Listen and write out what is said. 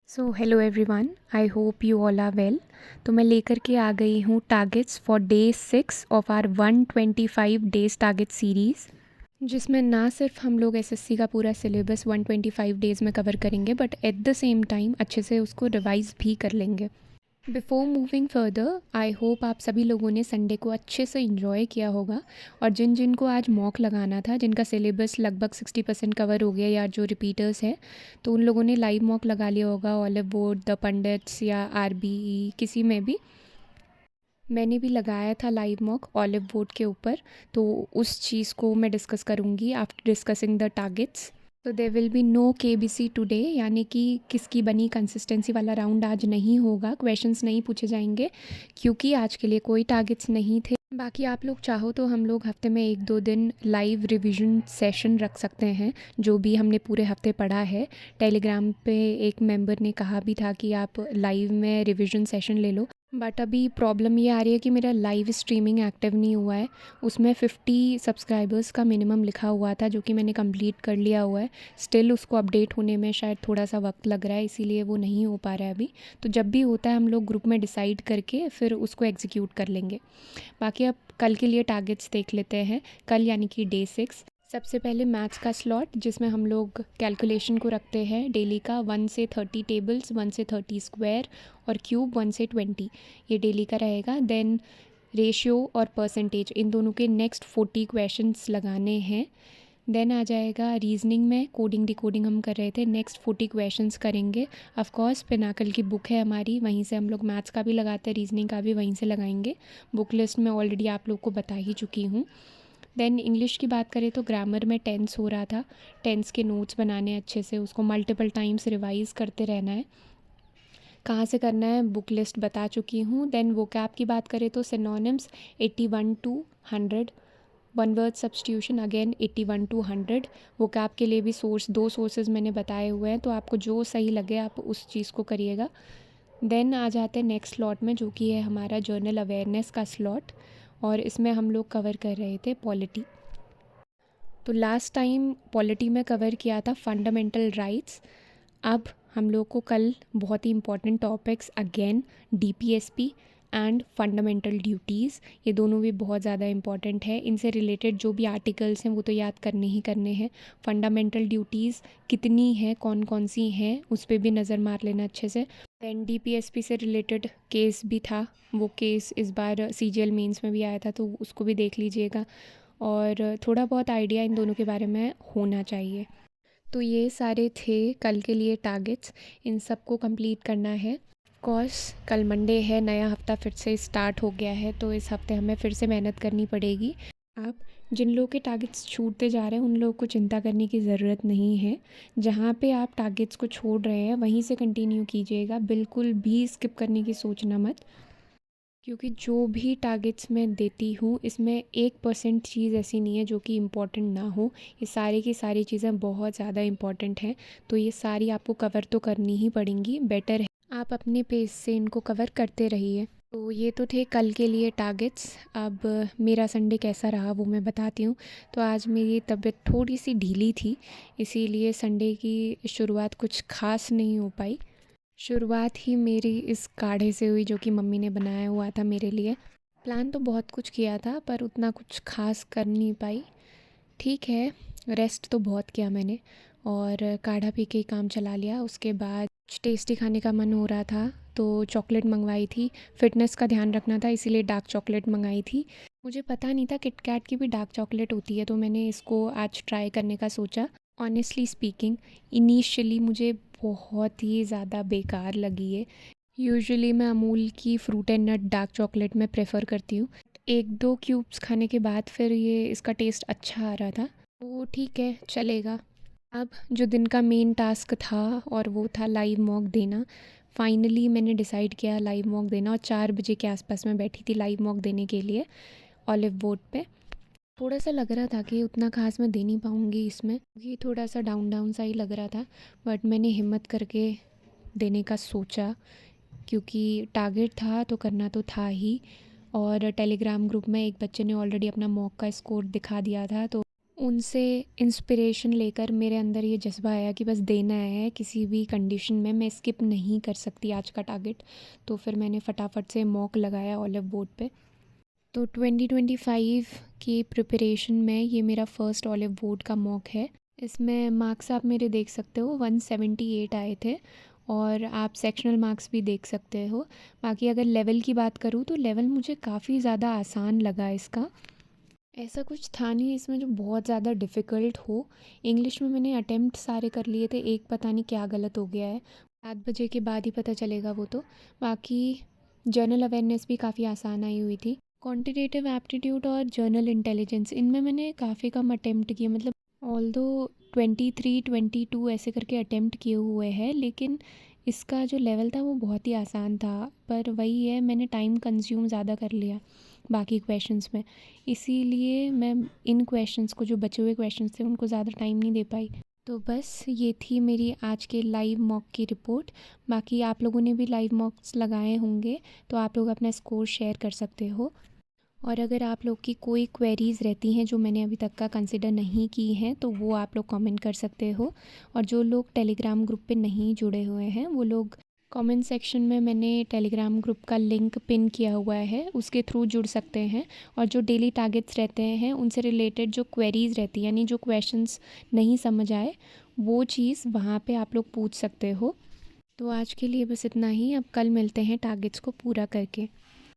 So hello everyone, I hope you all are well. तो मैं लेकर के आ गई हूँ targets for day 6 of our 125 days target series, जिसमें ना सिर्फ हम लोग एसएससी का पूरा सिलेबस 125 डेज़ में कवर करेंगे but at the same time अच्छे से उसको रिवाइज़ भी कर लेंगे। Before moving further, I hope आप सभी लोगों ने संडे को अच्छे से इंजॉय किया होगा। और जिन जिन को आज मॉक लगाना था, जिनका सिलेबस लगभग 60% कवर हो गया या जो रिपीटर्स हैं, तो उन लोगों ने लाइव मॉक लगा लिया होगा ऑलिव बोर्ड, द पंडित्स या आरबीई किसी में भी। मैंने भी लगाया था लाइव मॉक ऑलिव बोर्ड के ऊपर, तो उस चीज़ को मैं डिस्कस करूँगी आफ्टर डिस्कसिंग द टारगेट्स। तो there will be no KBC today, यानी कि किसकी बनी कंसिस्टेंसी वाला राउंड आज नहीं होगा, क्वेश्चंस नहीं पूछे जाएंगे क्योंकि आज के लिए कोई टारगेट्स नहीं थे। बाकी आप लोग चाहो तो हम लोग हफ्ते में 1-2 दिन लाइव रिवीजन सेशन रख सकते हैं, जो भी हमने पूरे हफ्ते पढ़ा है। टेलीग्राम पे एक मेंबर ने कहा भी था कि आप लाइव में रिवीजन सेशन ले लो, बट अभी प्रॉब्लम ये आ रही है कि मेरा लाइव स्ट्रीमिंग एक्टिव नहीं हुआ है। उसमें 50 सब्सक्राइबर्स का मिनिमम लिखा हुआ था, जो कि मैंने कंप्लीट कर लिया हुआ है। स्टिल उसको अपडेट होने में शायद थोड़ा सा वक्त लग रहा है, इसीलिए वो नहीं हो पा रहा है अभी। तो जब भी होता है हम लोग ग्रुप में डिसाइड करके फिर उसको एग्जीक्यूट कर लेंगे। बाकी अब कल के लिए टारगेट्स देख लेते हैं। कल यानी कि डे 6, सबसे पहले मैथ्स का स्लॉट, जिसमें हम लोग कैलकुलेशन को रखते हैं डेली का 1 से 30 टेबल्स, 1 से 30 स्क्वायर और क्यूब 1 से 20, ये डेली का रहेगा। देन रेशियो और परसेंटेज, इन दोनों के नेक्स्ट 40 क्वेश्चंस लगाने हैं। देन आ जाएगा रीजनिंग में कोडिंग डिकोडिंग हम कर रहे थे, नेक्स्ट 40 क्वेश्चंस करेंगे। ऑफ कोर्स पिनाकल की बुक है हमारी, वहीं से हम लोग मैथ्स का भी लगाते हैं, रीजनिंग का भी वहीं से लगाएंगे। बुक लिस्ट में ऑलरेडी आप लोग को बता ही चुकी हूँ। देन इंग्लिश की बात करें तो ग्रामर में टेंस हो रहा था, टेंस के नोट्स बनाने अच्छे से, उसको मल्टीपल टाइम्स रिवाइज़ करते रहना है। कहाँ से करना है बुक लिस्ट बता चुकी हूँ। देन वोकैब की बात करें तो synonyms 81 to 100, one word substitution again 81 to 100। Vocab के लिए भी दो सोर्सेज मैंने बताए हुए हैं, तो आपको जो सही लगे आप उस चीज़ को करिएगा। देन आ जाते हैं नेक्स्ट स्लॉट में, जो कि है हमारा जर्नल अवेयरनेस का स्लॉट, और इसमें हम लोग कवर कर रहे थे पॉलिटी। तो लास्ट टाइम पॉलिटी में कवर किया था फंडामेंटल राइट्स। अब हम लोग को कल बहुत ही important topics again DPSP and fundamental duties, ये दोनों भी बहुत ज़्यादा इंपॉर्टेंट है। इनसे रिलेटेड जो भी आर्टिकल्स हैं वो तो याद करने ही करने हैं। फंडामेंटल ड्यूटीज़ कितनी हैं, कौन कौन सी हैं, उस पर भी नज़र मार लेना अच्छे से। दैन डीपीएसपी से रिलेटेड केस भी था, वो केस इस बार सीजीएल मेंस में भी आया था, तो उसको भी देख लीजिएगा। और थोड़ा बहुत आइडिया इन दोनों के बारे में होना चाहिए। तो ये सारे थे कल के लिए टारगेट्स, इन सब को कंप्लीट करना है। कोर्स कल मंडे है, नया हफ्ता फिर से स्टार्ट हो गया है, तो इस हफ्ते हमें फिर से मेहनत करनी पड़ेगी। आप जिन लोगों के टारगेट्स छूटते जा रहे हैं उन लोगों को चिंता करने की ज़रूरत नहीं है। जहाँ पे आप टारगेट्स को छोड़ रहे हैं वहीं से कंटिन्यू कीजिएगा, बिल्कुल भी स्किप करने की सोचना मत। क्योंकि जो भी टारगेट्स मैं देती हूँ इसमें 1% चीज़ ऐसी नहीं है जो कि इम्पॉर्टेंट ना हो। ये सारी की सारी चीज़ें बहुत ज़्यादा इम्पॉर्टेंट हैं, तो ये सारी आपको कवर तो करनी ही पड़ेंगी। बेटर है आप अपने पेस से इनको कवर करते रहिए। तो ये तो थे कल के लिए टारगेट्स। अब मेरा संडे कैसा रहा वो मैं बताती हूँ। तो आज मेरी तबीयत थोड़ी सी ढीली थी, इसीलिए संडे की शुरुआत कुछ ख़ास नहीं हो पाई। शुरुआत ही मेरी इस काढ़े से हुई जो कि मम्मी ने बनाया हुआ था मेरे लिए। प्लान तो बहुत कुछ किया था पर उतना कुछ खास कर नहीं पाई। ठीक है, रेस्ट तो बहुत किया मैंने और काढ़ा पी के ही काम चला लिया। उसके बाद कुछ टेस्टी खाने का मन हो रहा था तो चॉकलेट मंगवाई थी। फिटनेस का ध्यान रखना था इसीलिए डार्क चॉकलेट मंगाई थी। मुझे पता नहीं था किटकैट की भी डार्क चॉकलेट होती है, तो मैंने इसको आज ट्राई करने का सोचा। ऑनेस्टली स्पीकिंग, इनिशियली मुझे बहुत ही ज़्यादा बेकार लगी है। यूजुअली मैं अमूल की fruit and nut dark chocolate में प्रेफर करती हूँ। 1-2 क्यूब्स खाने के बाद फिर ये इसका टेस्ट अच्छा आ रहा था, तो ठीक है चलेगा। अब जो दिन का मेन टास्क था और वो था लाइव मॉक देना। फाइनली मैंने डिसाइड किया लाइव मॉक देना, और 4 बजे के आसपास मैं बैठी थी लाइव मॉक देने के लिए ऑलिव बोर्ड पे। थोड़ा सा लग रहा था कि उतना खास मैं दे नहीं पाऊँगी इसमें, क्योंकि थोड़ा सा डाउन डाउन सा ही लग रहा था, बट मैंने हिम्मत करके देने का सोचा क्योंकि टारगेट था तो करना तो था ही। और टेलीग्राम ग्रुप में एक बच्चे ने ऑलरेडी अपना मॉक का स्कोर दिखा दिया था, तो उनसे इंस्पिरेशन लेकर मेरे अंदर ये जज़्बा आया कि बस देना है, किसी भी कंडीशन में मैं स्किप नहीं कर सकती आज का टारगेट। तो फिर मैंने फटाफट से मॉक लगाया ओलिव बोर्ड पे। तो 2025 की प्रिपरेशन में ये मेरा फ़र्स्ट ओलिव बोर्ड का मॉक है। इसमें मार्क्स आप मेरे देख सकते हो 178 आए थे, और आप सेक्शनल मार्क्स भी देख सकते हो। बाकी अगर लेवल की बात करूँ तो लेवल मुझे काफ़ी ज़्यादा आसान लगा इसका। ऐसा कुछ था नहीं इसमें जो बहुत ज़्यादा डिफ़िकल्ट हो। इंग्लिश में मैंने अटेम्प्ट सारे कर लिए थे, एक पता नहीं क्या गलत हो गया है। 7 बजे के बाद ही पता चलेगा वो तो। बाकी जर्नल अवेयरनेस भी काफ़ी आसान आई हुई थी। क्वांटिटेटिव एप्टीट्यूड और जर्नल इंटेलिजेंस, इनमें मैंने काफ़ी कम अटेम्प्ट किए, मतलब ऑल्दो 23 22 ऐसे करके अटेम्प्ट किए हुए हैं, लेकिन इसका जो लेवल था वो बहुत ही आसान था। पर वही है, मैंने टाइम कंज्यूम ज़्यादा कर लिया बाकी क्वेश्चंस में, इसीलिए मैं इन क्वेश्चंस को, जो बचे हुए क्वेश्चंस थे, उनको ज़्यादा टाइम नहीं दे पाई। तो बस ये थी मेरी आज के लाइव मॉक की रिपोर्ट। बाकी आप लोगों ने भी लाइव मॉक्स लगाए होंगे, तो आप लोग अपना स्कोर शेयर कर सकते हो। और अगर आप लोग की कोई क्वेरीज़ रहती हैं जो मैंने अभी तक का कंसिडर नहीं की हैं, तो वो आप लोग कमेंट कर सकते हो। और जो लोग टेलीग्राम ग्रुप पे नहीं जुड़े हुए हैं, वो लोग कमेंट सेक्शन में मैंने टेलीग्राम ग्रुप का लिंक पिन किया हुआ है, उसके थ्रू जुड़ सकते हैं। और जो डेली टारगेट्स रहते हैं उनसे रिलेटेड जो क्वेरीज़ रहती हैं, यानी जो क्वेश्चंस नहीं समझ आए, वो चीज़ वहाँ पे आप लोग पूछ सकते हो। तो आज के लिए बस इतना ही, अब कल मिलते हैं टारगेट्स को पूरा करके।